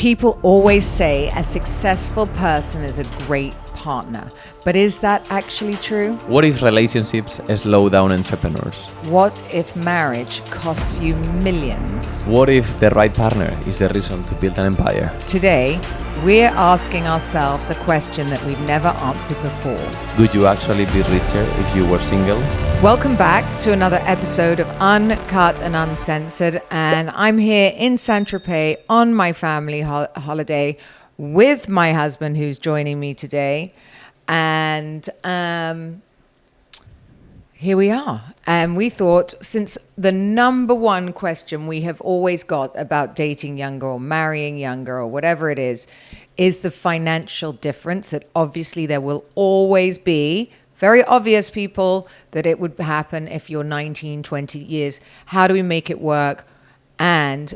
People always say a successful person is a great partner, but is that actually true? What if relationships slow down entrepreneurs? What if marriage costs you millions? What if the right partner is the reason to build an empire? Today, we're asking ourselves a question that we've never answered before. Would you actually be richer if you were single? Welcome back to another episode of Uncut and Uncensored, and I'm here in Saint-Tropez on my family holiday with my husband who's joining me today, and here we are. And we thought, since the number one question we have always got about dating younger or marrying younger or whatever it is the financial difference, that obviously there will always be very obvious people that it would happen if you're 19, 20 years. How do we make it work? And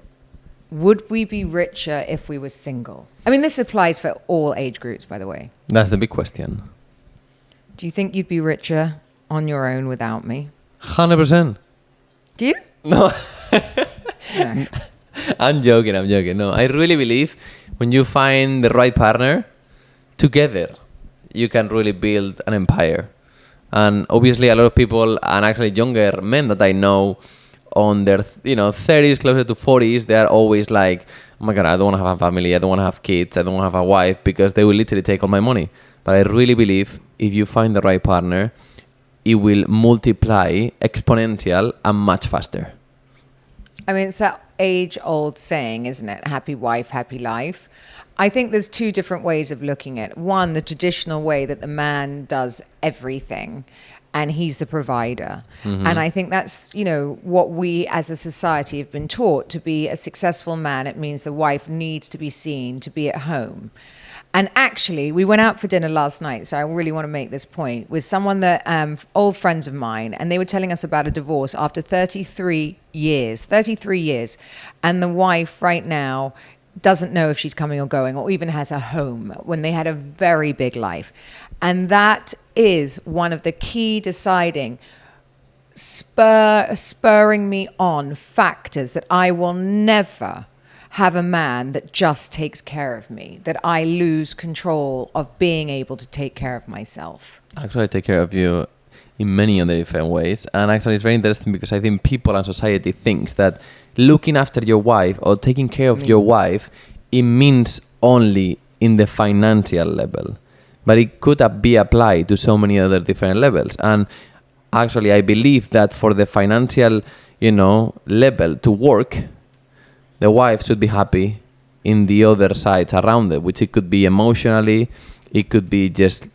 would we be richer if we were single? I mean, this applies for all age groups, by the way. That's the big question. Do you think you'd be richer on your own without me? 100%. Do you? No. No. I'm joking. No, I really believe when you find the right partner, together, you can really build an empire. And obviously a lot of people, and actually younger men that I know on their 30s, closer to 40s, they are always like, oh my God, I don't want to have a family, I don't want to have kids, I don't want to have a wife, because they will literally take all my money. But I really believe if you find the right partner, it will multiply exponential and much faster. I mean, it's that age-old saying, isn't it? Happy wife, happy life. I think there's two different ways of looking at it. One, the traditional way that the man does everything and he's the provider. Mm-hmm. And I think that's, what we as a society have been taught. To be a successful man, it means the wife needs to be seen, to be at home. And actually, we went out for dinner last night, so I really want to make this point, with someone that, old friends of mine, and they were telling us about a divorce after 33 years. And the wife right now doesn't know if she's coming or going, or even has a home, when they had a very big life. And that is one of the key deciding, spurring me on factors that I will never have a man that just takes care of me, that I lose control of being able to take care of myself. Actually, I take care of you in many other different ways. And actually, it's very interesting because I think people and society thinks that looking after your wife or taking care of your wife, it means only in the financial level. But it could be applied to so many other different levels. And actually, I believe that for the financial, level to work, the wife should be happy in the other sides around it, which it could be emotionally, it could be just,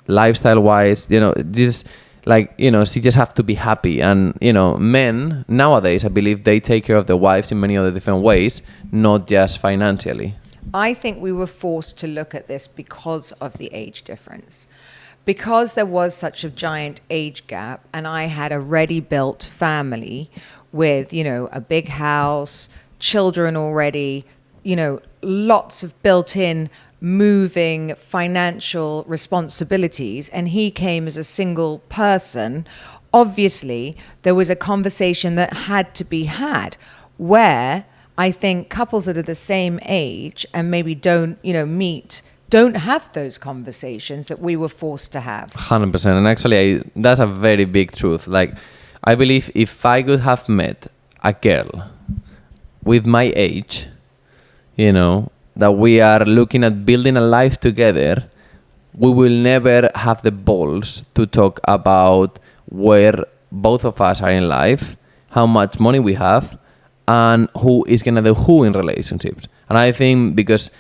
lifestyle-wise, she just have to be happy. And, men nowadays, I believe they take care of their wives in many other different ways, not just financially. I think we were forced to look at this because of the age difference. Because there was such a giant age gap, and I had a ready-built family with, a big house, children already, lots of built-in moving financial responsibilities, and he came as a single person. Obviously, there was a conversation that had to be had where I think couples that are the same age and maybe don't, meet, don't have those conversations that we were forced to have. 100%. And actually, that's a very big truth. I believe if I could have met a girl with my age, that we are looking at building a life together, we will never have the balls to talk about where both of us are in life, how much money we have, and who is going to do who in relationships. And I think because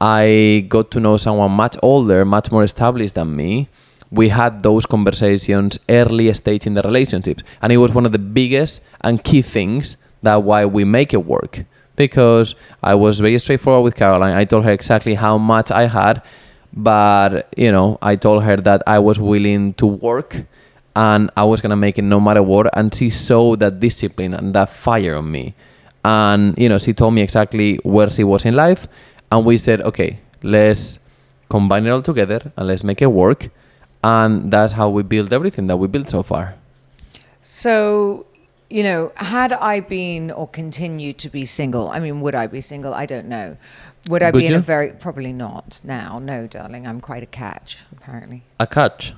I got to know someone much older, much more established than me, we had those conversations early stage in the relationships. And it was one of the biggest and key things that why we make it work. Because I was very straightforward with Caroline. I told her exactly how much I had, but, I told her that I was willing to work and I was going to make it no matter what. And she saw that discipline and that fire on me. And, she told me exactly where she was in life. And we said, okay, let's combine it all together and let's make it work. And that's how we build everything that we built so far. So you know, had I been or continued to be single, I mean, would I be single? I don't know. Would I be in a very, probably not now. No, darling, I'm quite a catch, apparently. A catch?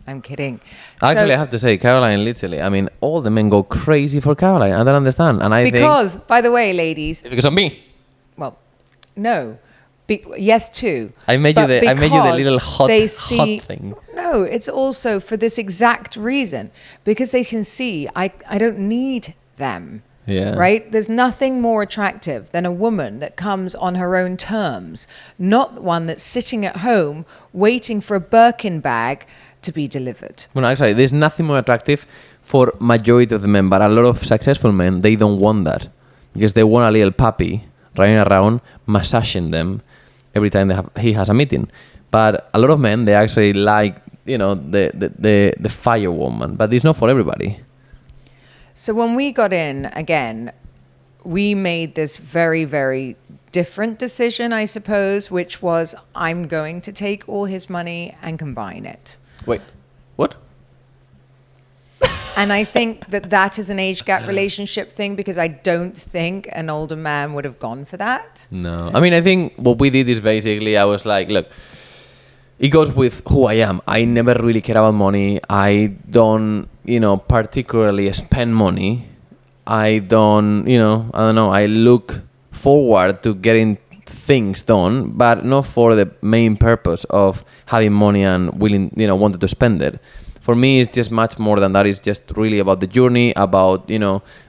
I'm kidding. Actually, So, I have to say, Caroline, literally, I mean, all the men go crazy for Caroline. I don't understand. And I because, by the way, ladies, think... Because of me. well, no. Yes, too. I made you the little hot thing. No, it's also for this exact reason. Because they can see I don't need them. Yeah. Right? There's nothing more attractive than a woman that comes on her own terms, not one that's sitting at home waiting for a Birkin bag to be delivered. Well, actually, there's nothing more attractive for majority of the men, but a lot of successful men, they don't want that because they want a little puppy running around massaging them every time he has a meeting. But a lot of men, they actually like, you know, the fire woman, but it's not for everybody. So when we got in, again, we made this very, very different decision, I suppose, which was I'm going to take all his money and combine it. Wait, what? And I think that is an age gap relationship thing because I don't think an older man would have gone for that. No. I mean, I think what we did is basically I was like, look, it goes with who I am. I never really care about money. I don't, you know, particularly spend money. I don't know. I look forward to getting things done, but not for the main purpose of having money and wanted to spend it. For me, it's just much more than that. It's just really about the journey, about,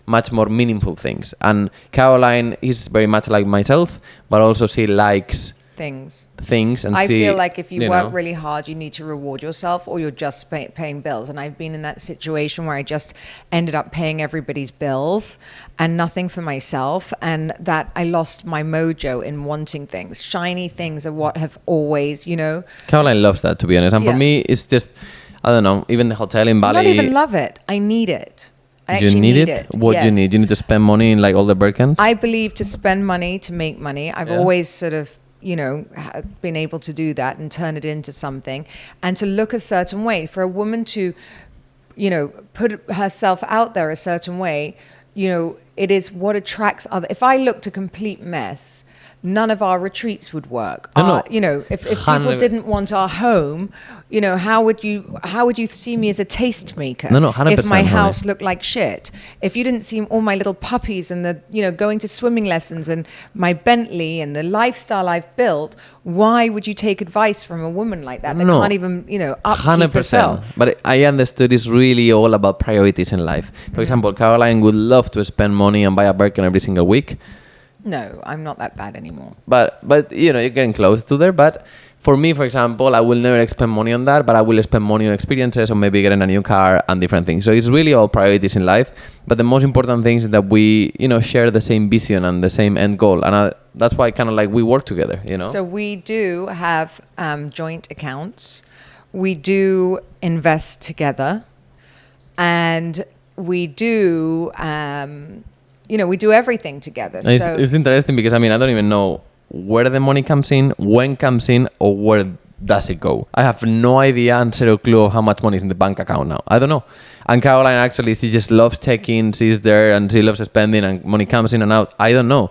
much more meaningful things. And Caroline is very much like myself, but also she likes things. And I feel like if you work really hard, you need to reward yourself or you're just paying bills. And I've been in that situation where I just ended up paying everybody's bills and nothing for myself. And that I lost my mojo in wanting things. Shiny things are what have always, Caroline loves that, to be honest. And for me, it's just, I don't know, even the hotel in Bali. I don't even love it. I need it. I actually need it. What do you need? You need to spend money in like all the Birkins? I believe to spend money to make money. I've always sort of been able to do that and turn it into something and to look a certain way. For a woman to, put herself out there a certain way, it is what attracts other. If I looked a complete mess, none of our retreats would work. If people didn't want our home, how would you see me as a tastemaker? No, 100%. If my house looked like shit, if you didn't see all my little puppies and the, going to swimming lessons and my Bentley and the lifestyle I've built, why would you take advice from a woman like that can't even, upkeep 100%. herself? But I understood it's really all about priorities in life. For example, Caroline would love to spend money and buy a Birkin every single week. No, I'm not that bad anymore. But you're getting close to there. But for me, for example, I will never spend money on that, but I will spend money on experiences or maybe getting a new car and different things. So it's really all priorities in life. But the most important thing is that we, share the same vision and the same end goal. And that's why kind of like we work together, So we do have joint accounts. We do invest together. And we do... we do everything together. It's interesting because, I don't even know where the money comes in, when comes in, or where does it go. I have no idea and zero clue of how much money is in the bank account now. I don't know. And Caroline, actually, she just loves checking. She's there and she loves spending and money comes in and out. I don't know.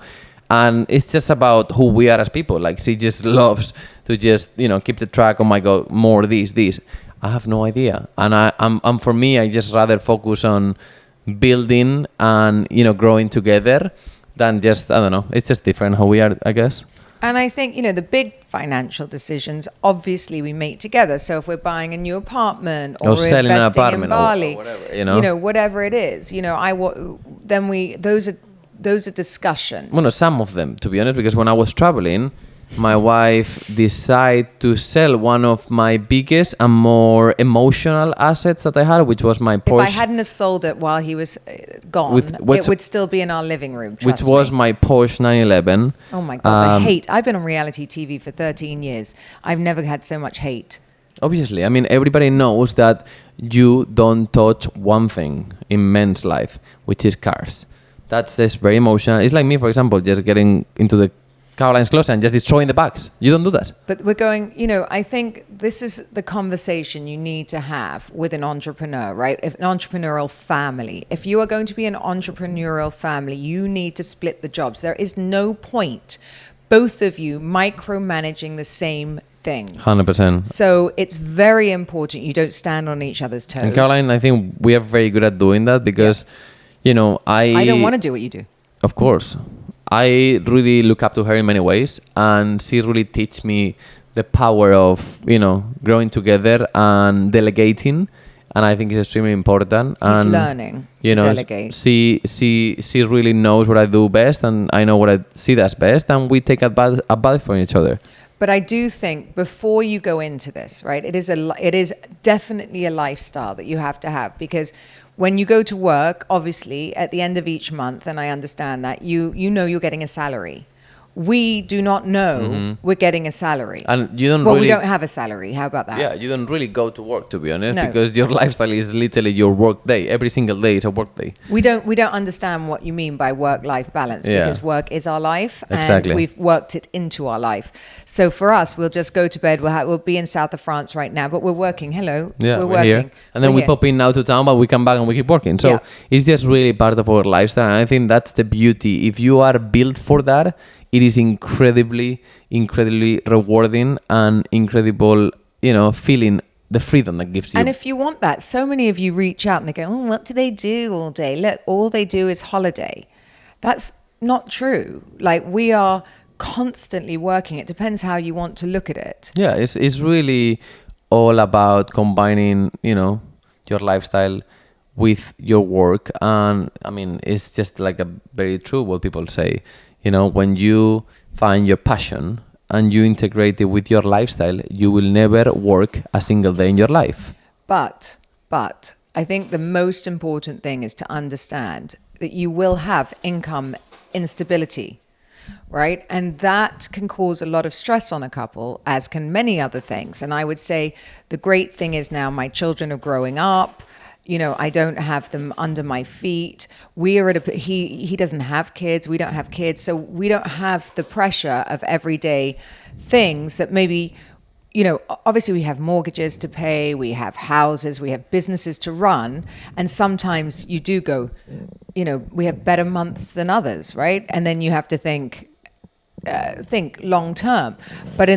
And it's just about who we are as people. Like, she just loves to just, keep the track. Oh my God, more this. I have no idea. And for me, I just rather focus on building and growing together than just, I don't know, it's just different how we are, I guess. And I think the big financial decisions obviously we make together. So if we're buying a new apartment or we're selling an investing apartment in Bali, or whatever, whatever it is, those are discussions. Well, no, some of them, to be honest, because when I was traveling, my wife decided to sell one of my biggest and more emotional assets that I had, which was my Porsche. If I hadn't have sold it while he was gone, it would still be in our living room, which was my Porsche 911. Oh my God, the hate. I've been on reality TV for 13 years. I've never had so much hate. Obviously. Everybody knows that you don't touch one thing in men's life, which is cars. That's just very emotional. It's like me, for example, just getting into the Caroline's closet and just destroying the bags. You don't do that. But we're going, I think this is the conversation you need to have with an entrepreneur, right? If an entrepreneurial family. If you are going to be an entrepreneurial family, you need to split the jobs. There is no point both of you micromanaging the same things. 100%. So it's very important you don't stand on each other's toes. And Caroline, I think we are very good at doing that because, I don't want to do what you do. Of course. I really look up to her in many ways, and she really teach me the power of, growing together and delegating. And I think it's extremely important. He's learning to delegate. She really knows what I do best, and I know what she does best, and we take advice from each other. But I do think before you go into this, right, it is definitely a lifestyle that you have to have, because when you go to work, obviously at the end of each month, and I understand that you know you're getting a salary. We do not know we're getting a salary. And you don't we don't have a salary. How about that? Yeah, you don't really go to work, to be honest, No. because your lifestyle is literally your work day. Every single day is a work day. We don't understand what you mean by work-life balance, because work is our life, Exactly. and we've worked it into our life. So for us, we'll just go to bed. We'll be in south of France right now, but we're working. Hello, Yeah, we're we're working. here. And then we pop in now to town, but we come back and we keep working. So it's just really part of our lifestyle. And I think that's the beauty. If you are built for that, it is incredibly rewarding and incredible, feeling the freedom that gives you. And if you want that, so many of you reach out and they go, oh, what do they do all day? Look, all they do is holiday. That's not true. Like, we are constantly working. It depends how you want to look at it. Yeah, it's really all about combining, your lifestyle with your work. And I mean, it's just like a very true what people say. When you find your passion and you integrate it with your lifestyle, you will never work a single day in your life. But I think the most important thing is to understand that you will have income instability, right? And that can cause a lot of stress on a couple, as can many other things. And I would say the great thing is now my children are growing up. I don't have them under my feet. He doesn't have kids. We don't have kids. So we don't have the pressure of everyday things that maybe, obviously we have mortgages to pay, we have houses, we have businesses to run. And sometimes you do go, we have better months than others, right? And then you have to think long term, but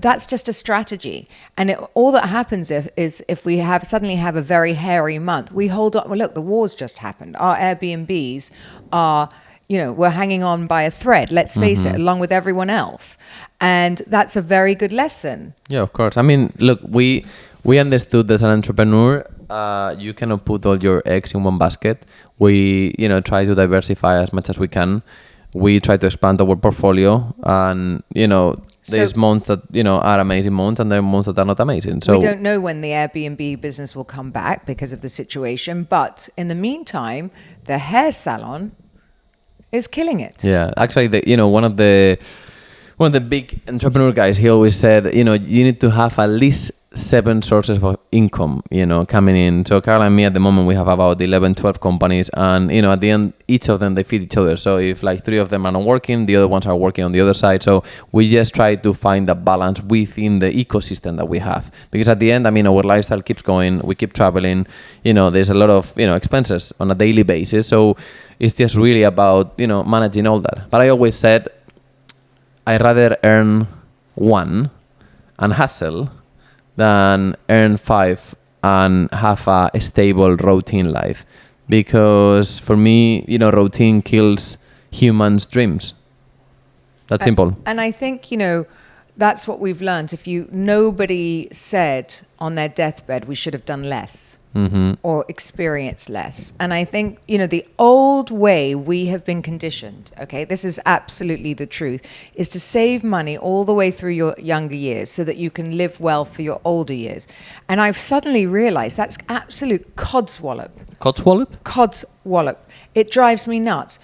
that's just a strategy. And all that happens is if we suddenly have a very hairy month, we hold on. Well, look, the war's just happened. Our Airbnbs are, we're hanging on by a thread. Let's face it, along with everyone else, and that's a very good lesson. Yeah, of course. I mean, look, we understood as an entrepreneur, you cannot put all your eggs in one basket. We try to diversify as much as we can. We try to expand our portfolio, and there's months that are amazing months, and there are months that are not amazing. So we don't know when the Airbnb business will come back because of the situation, but in the meantime, the hair salon is killing it. Yeah, actually, one of the big entrepreneur guys, he always said, you need to have at least 7 sources of income, coming in. So Carol and me at the moment, we have about 11, 12 companies, and at the end, each of them, they feed each other. So if like 3 of them are not working, the other ones are working on the other side. So we just try to find a balance within the ecosystem that we have, because at the end, our lifestyle keeps going, we keep traveling, there's a lot of expenses on a daily basis. So it's just really about managing all that. But I always said I rather earn 1 and hustle than earn 5 and have a stable routine life, because for me, routine kills humans' dreams. That's simple. And I think that's what we've learned. Nobody said on their deathbed we should have done less or experienced less. And I think the old way we have been conditioned, okay, this is absolutely the truth, is to save money all the way through your younger years so that you can live well for your older years. And I've suddenly realized that's absolute codswallop. Codswallop. It drives me nuts.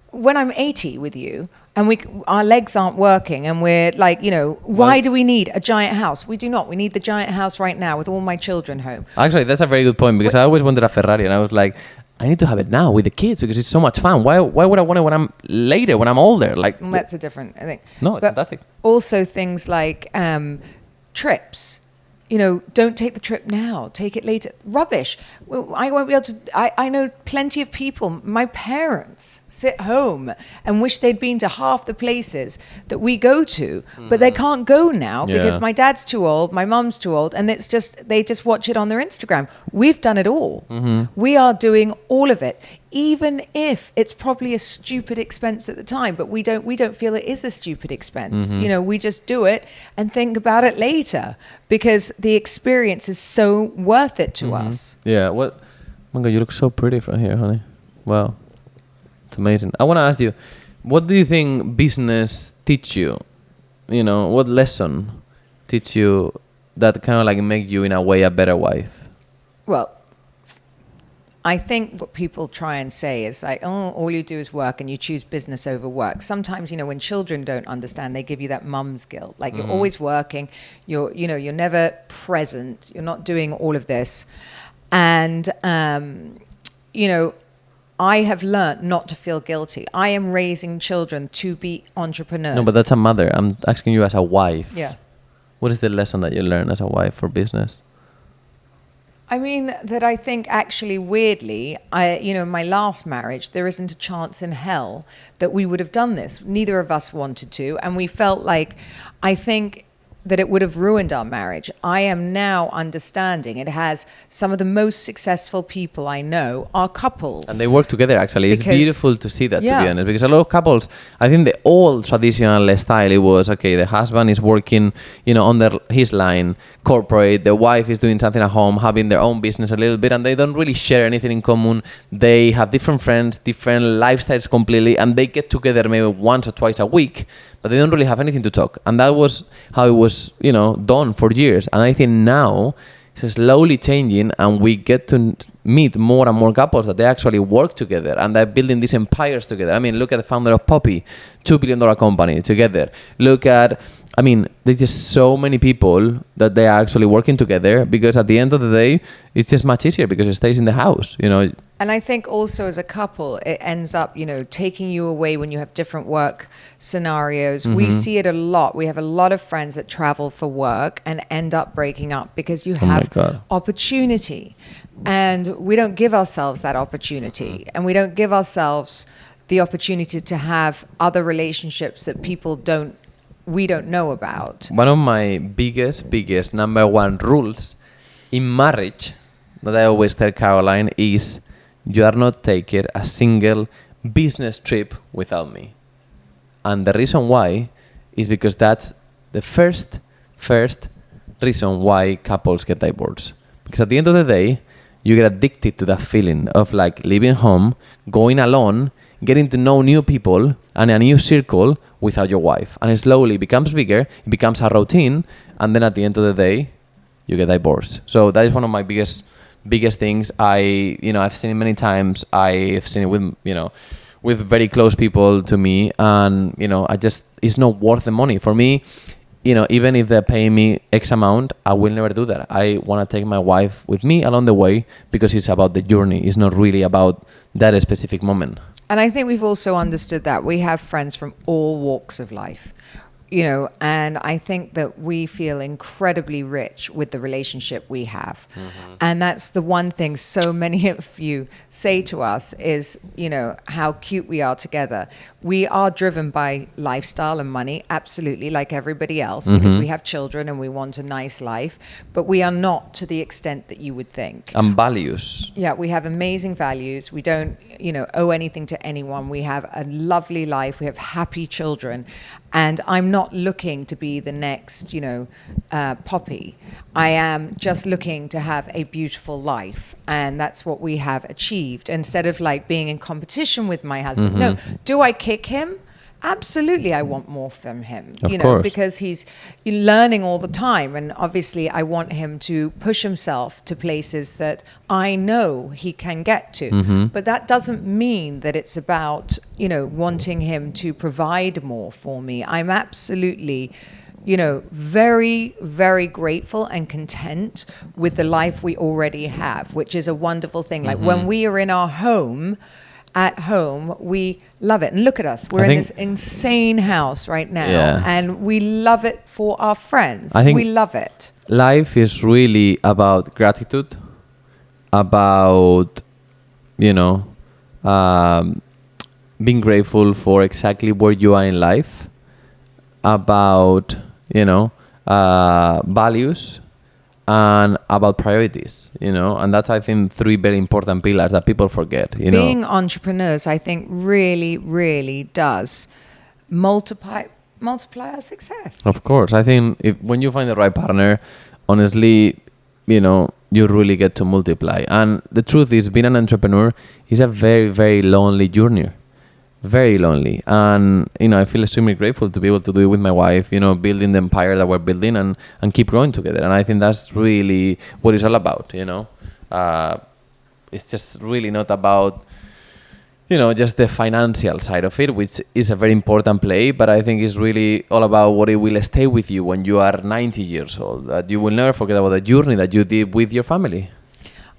When I'm 80 with you, and our legs aren't working, and we're like, why do we need a giant house? We do not. We need the giant house right now with all my children home. Actually, that's a very good point, because I always wanted a Ferrari, and I was like, I need to have it now with the kids because it's so much fun. Why would I want it when I'm later, when I'm older? Like, Well, that's a different, I think. no, it's But fantastic. also things like trips. You know, don't take the trip now. Take it later. Rubbish. Well, I won't be able to. I know plenty of people. My parents sit home and wish they'd been to half the places that we go to, but they can't go now because Yeah. my dad's too old, my mum's too old, and they just watch it on their Instagram. We've done it all. We are doing all of it, even if it's probably a stupid expense at the time, but we don't feel it is a stupid expense. You know, we just do it and think about it later because the experience is so worth it to us. Yeah. What? Oh my God, you look so pretty from here, honey. Wow. It's amazing. I want to ask you, what do you think business teach you? You know, what lesson teach you that kind of like make you in a way a better wife? Well, I think what people try and say is like, oh, all you do is work and you choose business over work. Sometimes, you know, when children don't understand, they give you that mum's guilt. Like you're always working, you're never present, you're not doing all of this. And, you know, I have learned not to feel guilty. I am raising children to be entrepreneurs. No, but that's a mother. I'm asking you as a wife. Yeah. What is the lesson that you learn as a wife for business? I mean, that I think actually weirdly, in my last marriage, there isn't a chance in hell that we would have done this. Neither of us wanted to. And we felt like, I think that it would have ruined our marriage. I am now understanding it has some of the most successful people I know are couples. And they work together, actually. It's Because- beautiful to see that, to Yeah. be honest. Because a lot of couples, I think the old traditional style, it was, okay, the husband is working, on his line, corporate, the wife is doing something at home, having their own business a little bit, and they don't really share anything in common. They have different friends, different lifestyles completely, and they get together maybe once or twice a week, but they don't really have anything to talk. And that was how it was, done for years. And I think now it's slowly changing, and we get to meet more and more couples that they actually work together and they're building these empires together. I mean, look at the founder of Poppy, $2 billion company together. There's just so many people that they are actually working together because at the end of the day, it's just much easier because it stays in the house, And I think also as a couple, it ends up, taking you away when you have different work scenarios. We see it a lot. We have a lot of friends that travel for work and end up breaking up because you have opportunity. And we don't give ourselves that opportunity. And we don't give ourselves the opportunity to have other relationships that we don't know about. One of my biggest number one rules in marriage that I always tell Caroline is, you are not taking a single business trip without me. And the reason why is because that's the first reason why couples get divorced. Because at the end of the day, you get addicted to that feeling of like leaving home, going alone, getting to know new people and a new circle without your wife. And it slowly becomes bigger, it becomes a routine, and then at the end of the day, you get divorced. So that is one of my biggest things. I've seen it many times. I've seen it with very close people to me, and it's not worth the money for me. Even if they're paying me X amount, I will never do that. I want to take my wife with me along the way because it's about the journey. It's not really about that specific moment. And I think we've also understood that we have friends from all walks of life, and I think that we feel incredibly rich with the relationship we have. And that's the one thing so many of you say to us is, how cute we are together. We are driven by lifestyle and money, absolutely, like everybody else, because we have children and we want a nice life, but we are not to the extent that you would think. And values. Yeah, we have amazing values. We don't, owe anything to anyone. We have a lovely life. We have happy children. And I'm not looking to be the next, Poppy. I am just looking to have a beautiful life. And that's what we have achieved. Instead of like being in competition with my husband. No, do I kick him? Absolutely, I want more from him, Of course. because he's learning all the time. And obviously, I want him to push himself to places that I know he can get to. But that doesn't mean that it's about, wanting him to provide more for me. I'm absolutely, very, very grateful and content with the life we already have, which is a wonderful thing. Like when we are in our home, at home, we love it. And look at us. We're in this insane house right now. And we love it for our friends. We love it. Life is really about gratitude, about, being grateful for exactly where you are in life, about, values, and about priorities, and that's, I think, 3 very important pillars that people forget. Being entrepreneurs, I think, really, really does multiply our success. Of course. I think when you find the right partner, honestly, you really get to multiply. And the truth is, being an entrepreneur is a very, very lonely journey. Very lonely. And, I feel extremely grateful to be able to do it with my wife, building the empire that we're building and keep growing together. And I think that's really what it's all about, It's just really not about, just the financial side of it, which is a very important play. But I think it's really all about what it will stay with you when you are 90 years old. That you will never forget about the journey that you did with your family.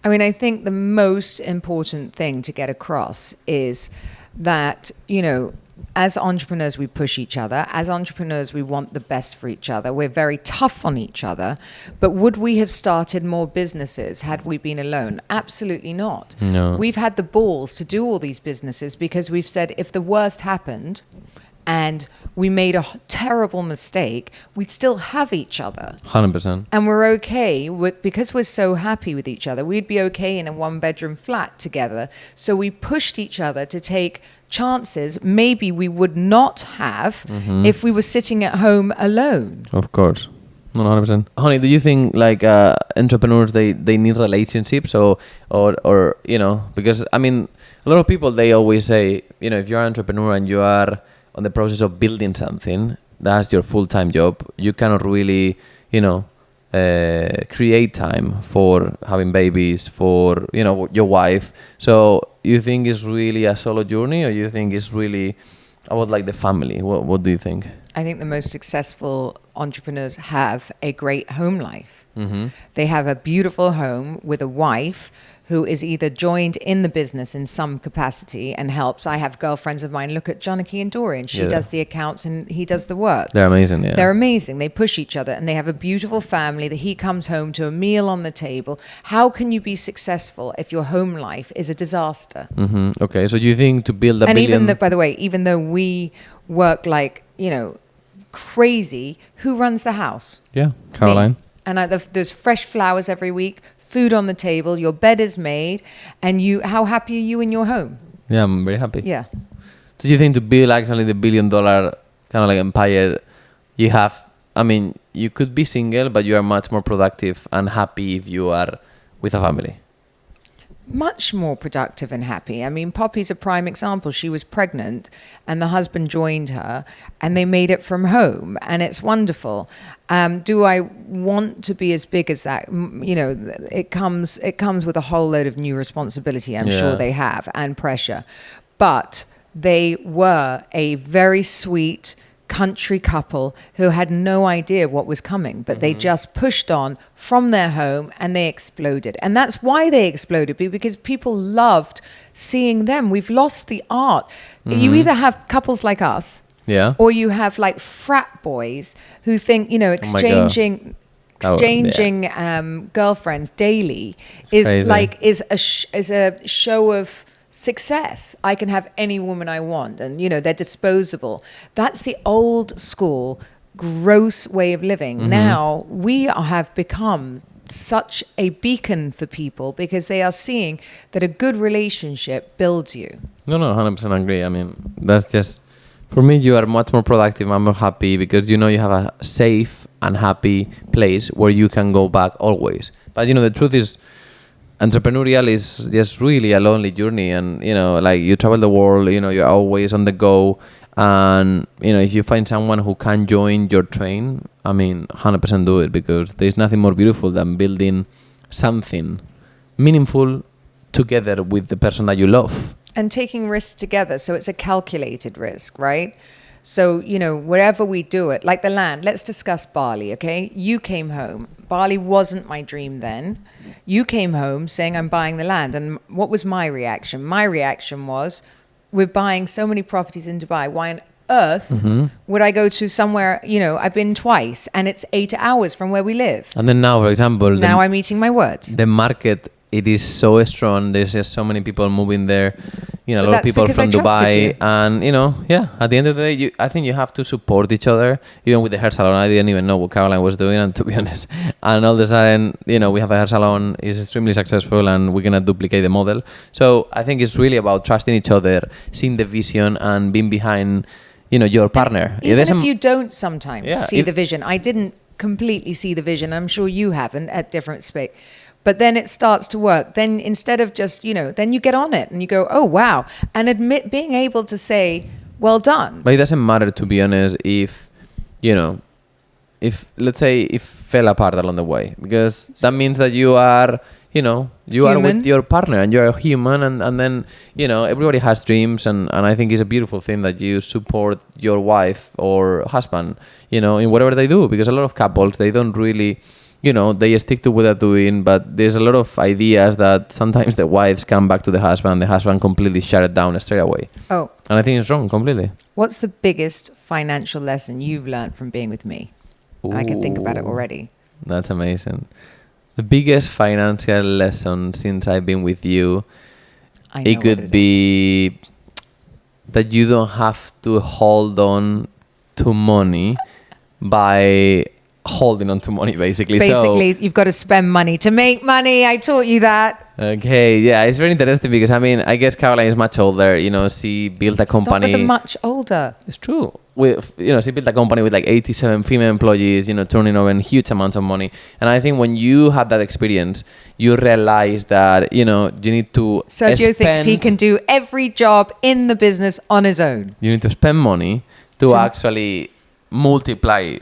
I mean, I think the most important thing to get across is that, as entrepreneurs, we push each other. As entrepreneurs, we want the best for each other. We're very tough on each other. But would we have started more businesses had we been alone? Absolutely not. No. We've had the balls to do all these businesses because we've said if the worst happened and we made a terrible mistake, we'd still have each other. 100%. And we're okay because we're so happy with each other. We'd be okay in a 1-bedroom flat together. So we pushed each other to take chances maybe we would not have if we were sitting at home alone. Of course. 100%. Honey, do you think entrepreneurs, they need relationships or because I mean, a lot of people, they always say, if you're an entrepreneur and you are on the process of building something, that's your full-time job. You cannot really, create time for having babies, for, your wife. So you think it's really a solo journey, or you think it's really about like the family? What do you think? I think the most successful entrepreneurs have a great home life. They have a beautiful home with a wife who is either joined in the business in some capacity and helps. I have girlfriends of mine, look at Joniki and Dorian. She does the accounts and he does the work. They're amazing, yeah. They're amazing. They push each other and they have a beautiful family that he comes home to a meal on the table. How can you be successful if your home life is a disaster? Okay, so you think to build a billion... And even though we work like, crazy, who runs the house? Yeah, Caroline. Me. And there's fresh flowers every week, food on the table, your bed is made, and how happy are you in your home? Yeah, I'm very happy. Yeah. So you think to build actually the $1 billion kind of like empire, you could be single, but you are much more productive and happy if you are with a family? Much more productive and happy. I mean, Poppy's a prime example. She was pregnant and the husband joined her and they made it from home and it's wonderful. Do I want to be as big as that? It comes with a whole load of new responsibility, I'm sure they have, and pressure. But they were a very sweet country couple who had no idea what was coming, but they just pushed on from their home and they exploded. And that's why they exploded, because people loved seeing them. We've lost the art. You either have couples like us, or you have like frat boys who think, exchanging girlfriends daily is a show of success. I can have any woman I want and they're disposable. That's the old school gross way of living. Now we have become such a beacon for people because they are seeing that a good relationship builds you. No, 100% agree. I mean, that's just, for me, you are much more productive and more happy because you have a safe and happy place where you can go back always. But the truth is, entrepreneurial is just really a lonely journey, and you travel the world, you're always on the go, and if you find someone who can join your train, 100% do it, because there's nothing more beautiful than building something meaningful together with the person that you love and taking risks together. So it's a calculated risk, right? So, wherever we do it, like the land, let's discuss Bali, okay? You came home. Bali wasn't my dream then. You came home saying, I'm buying the land. And what was my reaction? My reaction was, we're buying so many properties in Dubai. Why on earth would I go to somewhere, I've been twice and it's 8 hours from where we live. And then now, for example, Now I'm eating my words. The market, it is so strong. There's just so many people moving there. A lot of people from Dubai. And, at the end of the day, I think you have to support each other. Even with the hair salon, I didn't even know what Caroline was doing, and to be honest. And all of a sudden, we have a hair salon, is extremely successful, and we're going to duplicate the model. So I think it's really about trusting each other, seeing the vision, and being behind, your partner. Even if you don't sometimes see the vision. I didn't completely see the vision. I'm sure you haven't at different space. But then it starts to work. Then instead of just, then you get on it and you go, oh, wow. And being able to say, well done. But it doesn't matter, to be honest, if let's say, if fell apart along the way. Because that means that you are, you are with your partner and you're a human. And then, everybody has dreams. And I think it's a beautiful thing that you support your wife or husband, in whatever they do. Because a lot of couples, they don't really... they stick to what they're doing, but there's a lot of ideas that sometimes the wives come back to the husband completely shut it down straight away. Oh. And I think it's wrong completely. What's the biggest financial lesson you've learned from being with me? Ooh, I can think about it already. That's amazing. The biggest financial lesson since I've been with you, it could be that you don't have to hold on to money by... holding on to money, basically. Basically, you've got to spend money to make money. I taught you that. Okay, yeah, it's very interesting because, I guess Caroline is much older. She built a company. Stop with the much older. It's true. She built a company with like 87 female employees, turning over huge amounts of money. And I think when you had that experience, you realize that, you need to Sergio thinks he can do every job in the business on his own. You need to spend money to actually multiply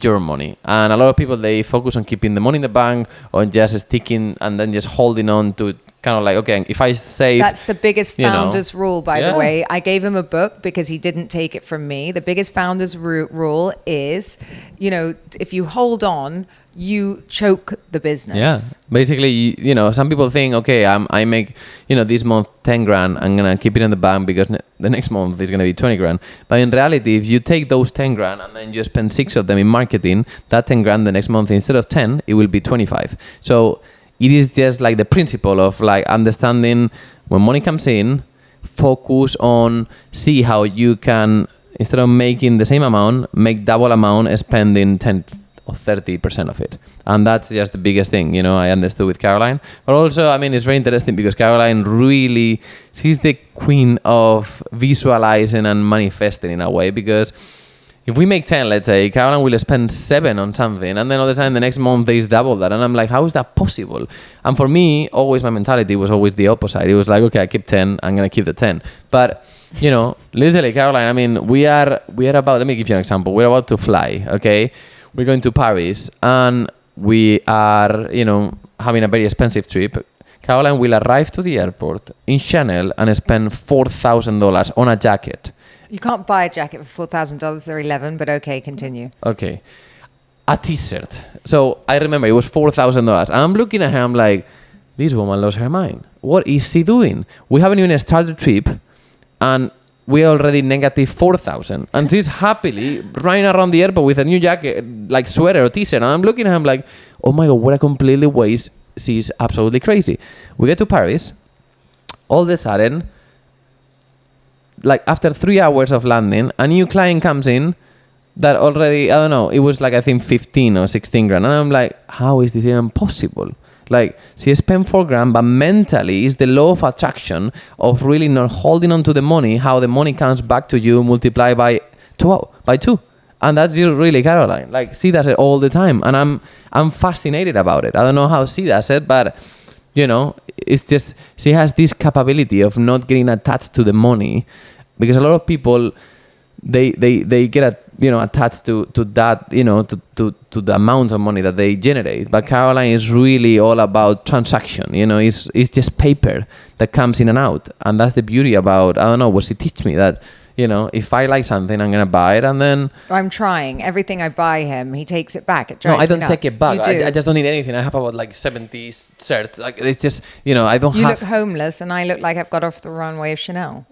your money. And a lot of people, they focus on keeping the money in the bank or just sticking and then just holding on to kind of like, okay, if I save... That's the biggest founder's rule, by the way. I gave him a book because he didn't take it from me. The biggest founder's rule is, if you hold on, you choke the business. Yeah. Basically, some people think, okay, I make, this month 10 grand, I'm going to keep it in the bank because the next month is going to be 20 grand. But in reality, if you take those 10 grand and then you spend 6 of them in marketing, that 10 grand the next month, instead of 10, it will be 25. So it is just like the principle of like understanding when money comes in, focus on see how you can, instead of making the same amount, make double amount, spending 10 or 30% of it. And that's just the biggest thing, I understood with Caroline. But also, it's very interesting because Caroline really, she's the queen of visualizing and manifesting in a way, because if we make 10, let's say, Caroline will spend 7 on something, and then all of a sudden the next month there is double that. And I'm like, how is that possible? And for me, always my mentality was always the opposite. It was like, okay, I keep 10, I'm going to keep the 10. But, literally, Caroline, we are about, let me give you an example. We're about to fly, okay? We're going to Paris, and we are, having a very expensive trip. Caroline will arrive to the airport in Chanel and spend $4,000 on a jacket. You can't buy a jacket for $4,000. They're 11, but okay, continue. Okay. A t-shirt. So I remember it was $4,000. And I'm looking at her, I'm like, this woman lost her mind. What is she doing? We haven't even started the trip, and we're already negative 4,000. And she's happily running around the airport with a new jacket, like sweater or t-shirt. And I'm looking at her, I'm like, oh my God, what a completely waste. She's absolutely crazy. We get to Paris. All of a sudden, like after 3 hours of landing, a new client comes in that already, I don't know, it was like I think 15 or 16 grand. And I'm like, how is this even possible? Like, she spent 4 grand, but mentally is the law of attraction of really not holding on to the money, how the money comes back to you multiplied by 2. And that's really Caroline. Like, she does it all the time. And I'm fascinated about it. I don't know how she does it, but, it's just, she has this capability of not getting attached to the money, because a lot of people, they get attached to that, to the amount of money that they generate. But Caroline is really all about transaction. It's just paper that comes in and out. And that's the beauty about, I don't know, what she teach me, that if I like something, I'm gonna buy it, and then I'm trying. Everything I buy him, he takes it back. It no, drives I don't me take nuts. it back. You do. I just don't need anything. I have about like 70 shirts. Like it's just I don't You have. look homeless, and I look like I've got off the runway of Chanel.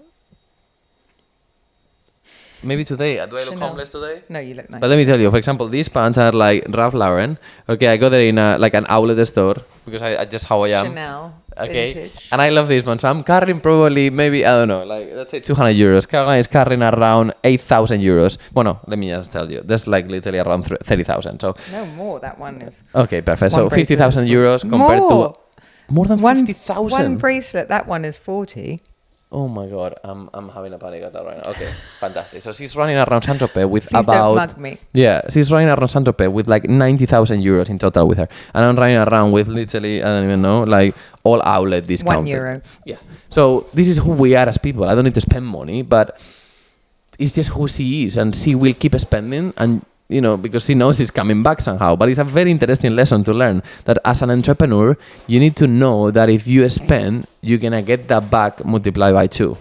Maybe today. Do I look Chanel. homeless today? No, you look nice. But let me tell you, for example, these pants are like Ralph Lauren. Okay, I got it in like an outlet store because I just how I am. Chanel. Okay, Vintage. and I love this one. So I'm carrying probably maybe, I don't know, like let's say 200 euros. Caroline is carrying around 8,000 euros. Well, no, let me just tell you. That's like literally around 30,000. So No more. That one is. okay, perfect. One So bracelet 50,000 is euros compared more. to more than One 50,000. bracelet. That one is 40. Oh my god, I'm having a panic attack right now. Okay, fantastic. So she's running around Saint-Tropez with Please about don't mug me. yeah, she's running around Saint-Tropez with like 90,000 euros in total with her, and I'm running around with literally I don't even know like all outlet discounted. €1. Yeah. So this is who we are as people. I don't need to spend money, but it's just who she is, and she will keep spending and. Because she knows it's coming back somehow. But it's a very interesting lesson to learn that as an entrepreneur, you need to know that if you spend, you're going to get that back multiplied by 2.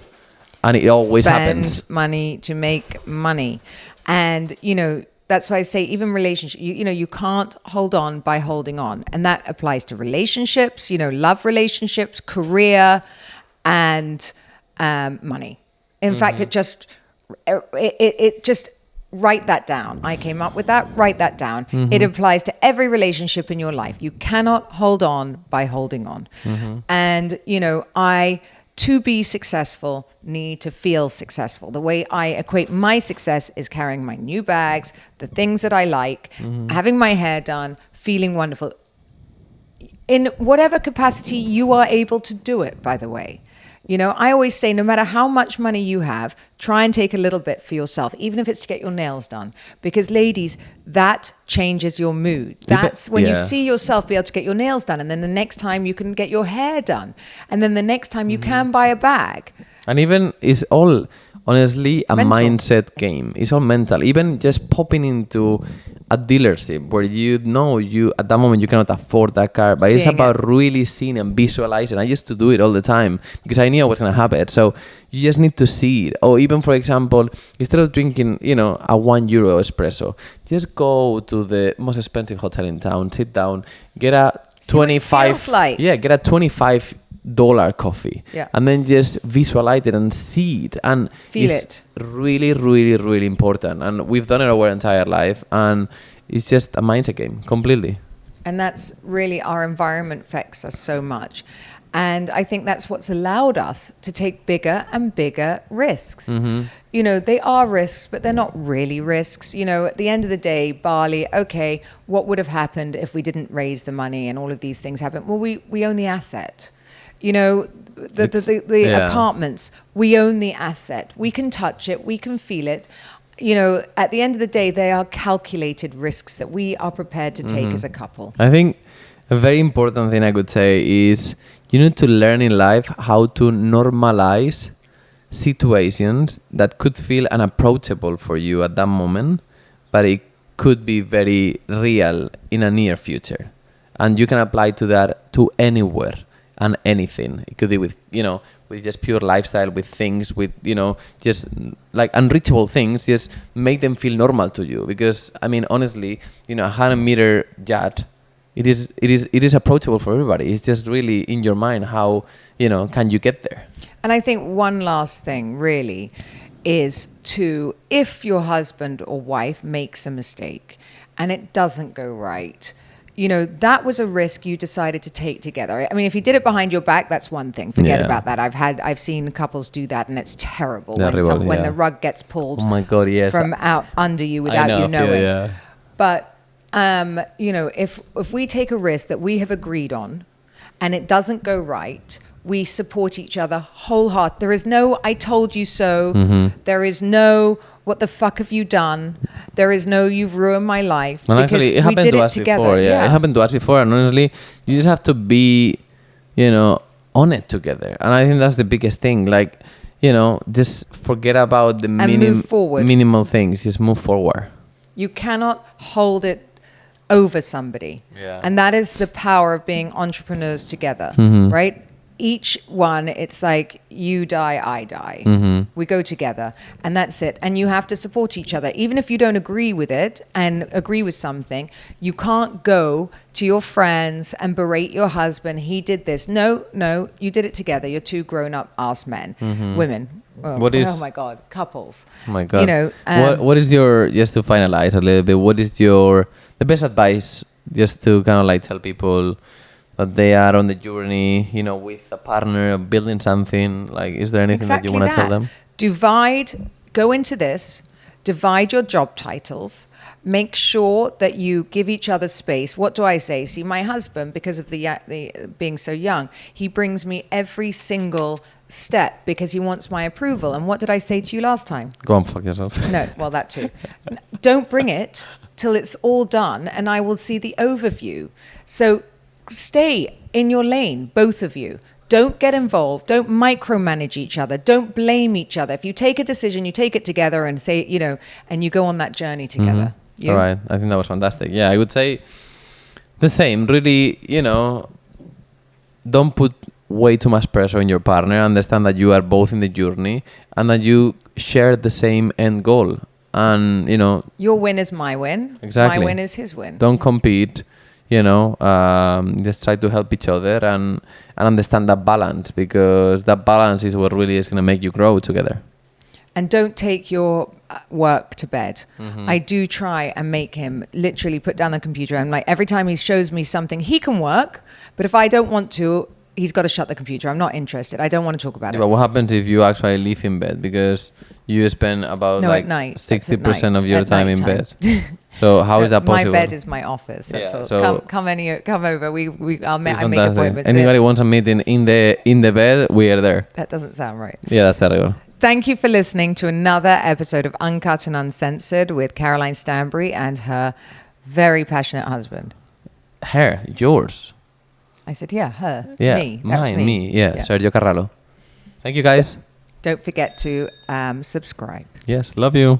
And it always happens. Spend money to make money. And, that's why I say even relationship, you can't hold on by holding on. And that applies to relationships, love relationships, career, and money. In fact, it just write that down. I came up with that. Write that down. It applies to every relationship in your life. You cannot hold on by holding on. And, to be successful, need to feel successful. The way I equate my success is carrying my new bags, the things that I like, having my hair done, feeling wonderful. In whatever capacity you are able to do it, by the way. I always say, no matter how much money you have, try and take a little bit for yourself, even if it's to get your nails done. Because ladies, that changes your mood. That's when you see yourself be able to get your nails done. And then the next time you can get your hair done. And then the next time you can buy a bag. And even it's all, honestly, a Mental. mindset game. It's all mental. Even just popping into a dealership where you at that moment you cannot afford that car, but it's about really seeing and visualizing. I used to do it all the time because I knew it was going to happen. So you just need to see it. Or even, for example, instead of drinking, a €1 espresso, just go to the most expensive hotel in town, sit down, get a get a $25 coffee, and then just visualize it and see it and feel it's really, really, really important. And we've done it our entire life, and it's just a mindset game completely. And that's really, our environment affects us so much. And I think that's what's allowed us to take bigger and bigger risks. They are risks, but they're not really risks. At the end of the day, Bali, okay, what would have happened if we didn't raise the money and all of these things happened? Well, we own the asset. The apartments, we own the asset. We can touch it. We can feel it. At the end of the day, they are calculated risks that we are prepared to take as a couple. I think a very important thing I could say is you need to learn in life how to normalize situations that could feel unapproachable for you at that moment, but it could be very real in a near future. And you can apply to that to anywhere and anything. It could be with, with just pure lifestyle, with things, with, just like unreachable things, just make them feel normal to you. Because, honestly, a 100-meter yacht, it is approachable for everybody. It's just really in your mind how, can you get there? And I think one last thing really is if your husband or wife makes a mistake and it doesn't go right, that was a risk you decided to take together. If you did it behind your back, that's one thing. Forget about that. I've seen couples do that, and it's terrible when the rug gets pulled from out under you without you knowing. Yeah. But if we take a risk that we have agreed on, and it doesn't go right, we support each other wholeheartedly. There is no "I told you so." There is no "What the fuck have you done?" There is no "You've ruined my life." And because actually, it happened to us before. Yeah, it happened to us before. And honestly, you just have to be, on it together. And I think that's the biggest thing. Like, just forget about the minimal things. Just move forward. You cannot hold it over somebody. And that is the power of being entrepreneurs together, right? each one, it's like you die, I die. We go together, and that's it. And you have to support each other. Even if you don't agree with it and agree with something, you can't go to your friends and berate your husband. He did this. No, you did it together. You're two grown-up ass men, women. Oh my God, couples. Oh my God. You know, what is your, just to finalize a little bit, what is the best advice just to kind of like tell people that they are on the journey, you know, with a partner, building something? Like, is there anything that you want to tell them? Go into this, divide your job titles, make sure that you give each other space. What do I say? See, my husband, because of the being so young, he brings me every single step because he wants my approval. And what did I say to you last time? Go on, fuck yourself. No, well, that too. Don't bring it till it's all done, and I will see the overview. So stay in your lane, both of you. Don't get involved. Don't micromanage each other. Don't blame each other. If you take a decision, you take it together and say, you know, and you go on that journey together. All right. I think that was fantastic. Yeah, I would say the same. Really, you know, don't put way too much pressure on your partner. Understand that you are both in the journey and that you share the same end goal. And, you know, your win is my win. Exactly. My win is his win. Don't compete. You know, just try to help each other and understand that balance, because that balance is what really is going to make you grow together. And don't take your work to bed. I do try and make him literally put down the computer. And like every time he shows me something, he can work. But if I don't want to, he's got to shut the computer. I'm not interested. I don't want to talk about it. But what happens if you actually leave in bed? Because you spend about like 60% of your time in bed. So how is that possible? My bed is my office. That's all. So come over. I make appointments. Anybody wants a meeting in the bed, we are there. That doesn't sound right. Yeah, that's terrible. Thank you for listening to another episode of Uncut and Uncensored with Caroline Stanbury and her very passionate husband. Yours. I said, yeah, her. Yeah, me. That's me. Yeah, Sergio Carrallo. Thank you, guys. Don't forget to subscribe. Yes, love you.